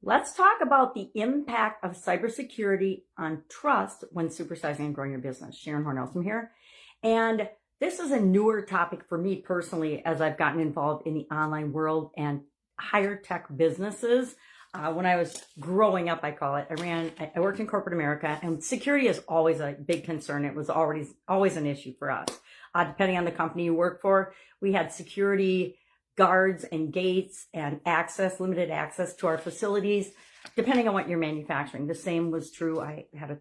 Let's talk about the impact of cybersecurity on trust when supersizing and growing your business. Sharon Horne-Ellstrom here. And this is a newer topic for me personally as I've gotten involved in the online world and higher tech businesses. When I was growing up, I call it, I worked in corporate America, and security is always a big concern. It was always an issue for us. Depending on the company you work for, we had security guards and gates and limited access to our facilities, depending on what you're manufacturing. The same was true. I had a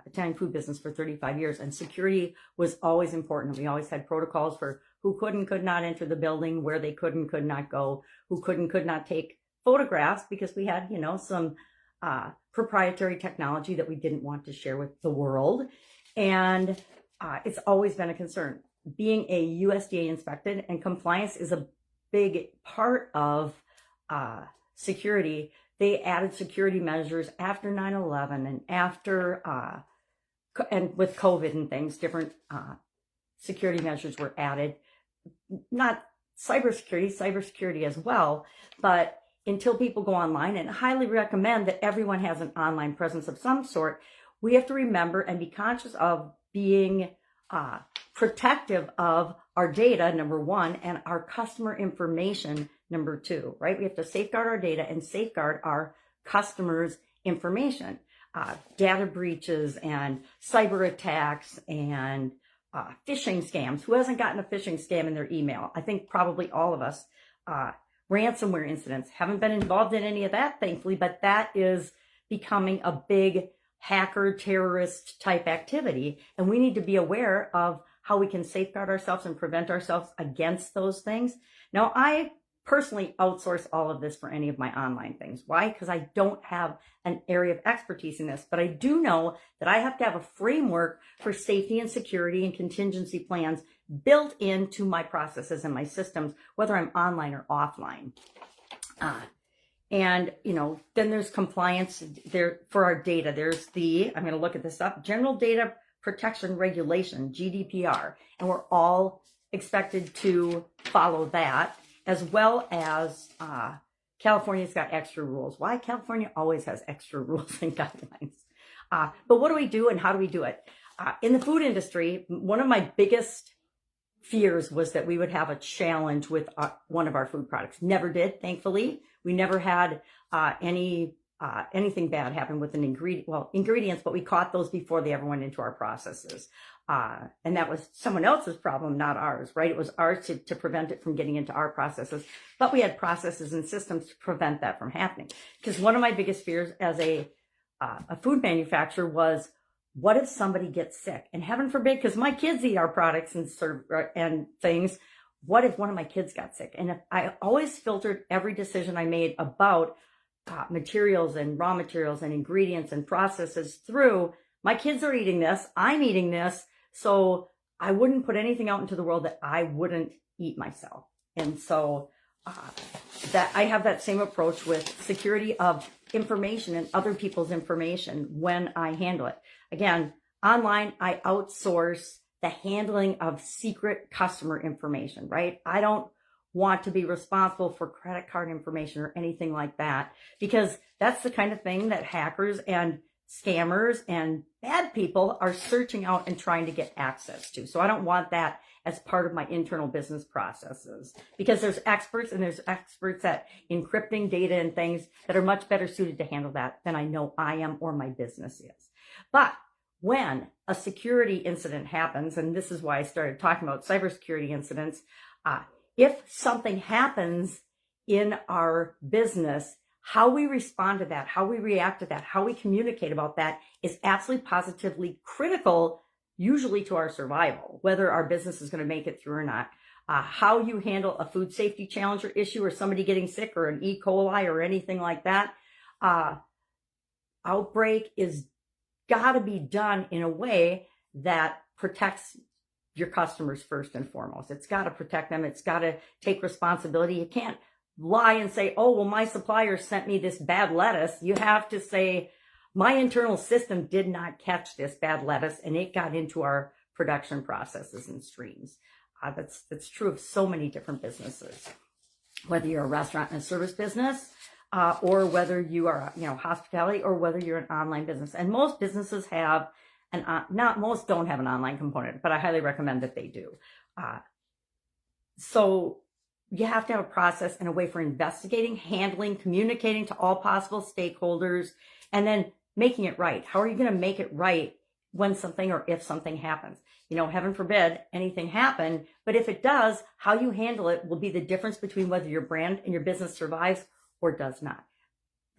Italian food business for 35 years, and security was always important. We always had protocols for who could not enter the building, where they could not go, who could not take photographs, because we had, some proprietary technology that we didn't want to share with the world. And it's always been a concern. Being a USDA inspected and compliance is a big part of security. They added security measures after 9/11 and after and with COVID and things, different security measures were added. Not cybersecurity as well, but until people go online, and I highly recommend that everyone has an online presence of some sort, we have to remember and be conscious of being protective of our data, number one, and our customer information, number two, right? We have to safeguard our data and safeguard our customers' information. Data breaches and cyber attacks and phishing scams. Who hasn't gotten a phishing scam in their email? I think probably all of us. Ransomware incidents. Haven't been involved in any of that, thankfully, but that is becoming a big hacker terrorist type activity, and we need to be aware of how we can safeguard ourselves and prevent ourselves against those things. Now, I personally outsource all of this for any of my online things. Why? Because I don't have an area of expertise in this, but I do know that I have to have a framework for safety and security and contingency plans built into my processes and my systems, whether I'm online or offline. And, then there's compliance there for our data. There's I'm going to look at this up, General Data Protection Regulation, GDPR, and we're all expected to follow that, as well as California's got extra rules. Why? California always has extra rules and guidelines. But what do we do and how do we do it? In the food industry, one of my biggest fears was that we would have a challenge with one of our food products. Never did, thankfully. We never had anything bad happen with ingredients, but we caught those before they ever went into our processes. And that was someone else's problem, not ours, right? It was ours to prevent it from getting into our processes. But we had processes and systems to prevent that from happening. Because one of my biggest fears as a food manufacturer was, what if somebody gets sick? And heaven forbid, because my kids eat our products and things, what if one of my kids got sick? And if I always filtered every decision I made about materials and raw materials and ingredients and processes through, my kids are eating this, I'm eating this, so I wouldn't put anything out into the world that I wouldn't eat myself. And so that I have that same approach with security of information and other people's information when I handle it. Again, online, I outsource the handling of secret customer information, right? I don't want to be responsible for credit card information or anything like that, because that's the kind of thing that hackers and scammers and bad people are searching out and trying to get access to. So I don't want that as part of my internal business processes, because there's experts at encrypting data and things that are much better suited to handle that than I know I am or my business is. But when a security incident happens, and this is why I started talking about cybersecurity incidents, if something happens in our business, how we respond to that, how we react to that, how we communicate about that is absolutely positively critical, usually to our survival, whether our business is going to make it through or not. How you handle a food safety challenge or issue, or somebody getting sick, or an E. coli or anything like that, outbreak is got to be done in a way that protects your customers first and foremost. It's got to protect them. It's got to take responsibility. You can't lie and say, oh, well, my supplier sent me this bad lettuce. You have to say, my internal system did not catch this bad lettuce, and it got into our production processes and streams. That's true of so many different businesses. Whether you're a restaurant and a service business, or whether you are, hospitality, or whether you're an online business. And most businesses have not most don't have an online component, but I highly recommend that they do. So you have to have a process and a way for investigating, handling, communicating to all possible stakeholders, and then making it right. How are you going to make it right when something or if something happens? Heaven forbid anything happen, but if it does, how you handle it will be the difference between whether your brand and your business survives or does not.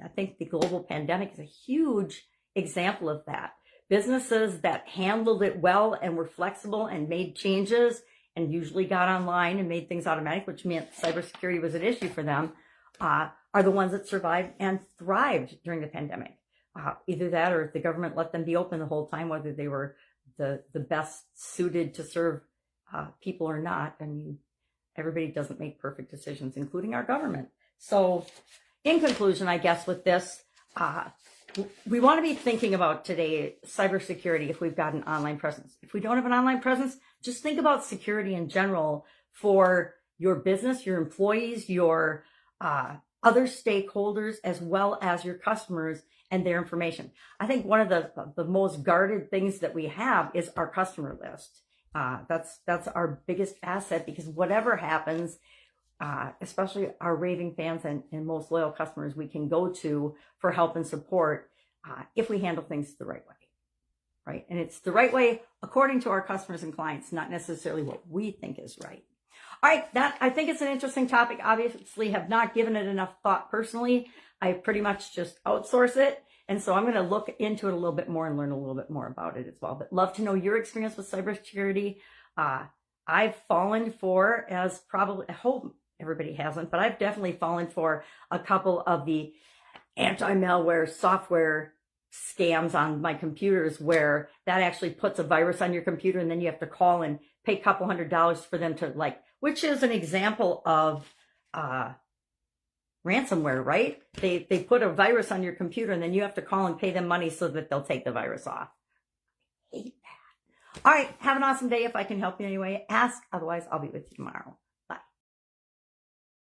I think the global pandemic is a huge example of that. Businesses that handled it well and were flexible and made changes and usually got online and made things automatic, which meant cybersecurity was an issue for them, are the ones that survived and thrived during the pandemic. Either that or the government let them be open the whole time, whether they were the best suited to serve people or not. I mean, everybody doesn't make perfect decisions, including our government. So in conclusion, I guess with this, we want to be thinking about today cybersecurity if we've got an online presence. If we don't have an online presence, just think about security in general for your business, your employees, your other stakeholders, as well as your customers and their information. I think one of the most guarded things that we have is our customer list. That's our biggest asset, because whatever happens, especially our raving fans and most loyal customers, we can go to for help and support if we handle things the right way, right? And it's the right way according to our customers and clients, not necessarily what we think is right. All right, I think it's an interesting topic. Obviously, have not given it enough thought personally. I pretty much just outsource it. And so I'm going to look into it a little bit more and learn a little bit more about it as well. But love to know your experience with cybersecurity. I've fallen for, as probably, I hope everybody hasn't, but I've definitely fallen for a couple of the anti-malware software scams on my computers, where that actually puts a virus on your computer and then you have to call and pay a couple $100s for them to which is an example of ransomware, right? They put a virus on your computer and then you have to call and pay them money so that they'll take the virus off. I hate that. All right, have an awesome day. If I can help you in any way, ask. Otherwise, I'll be with you tomorrow.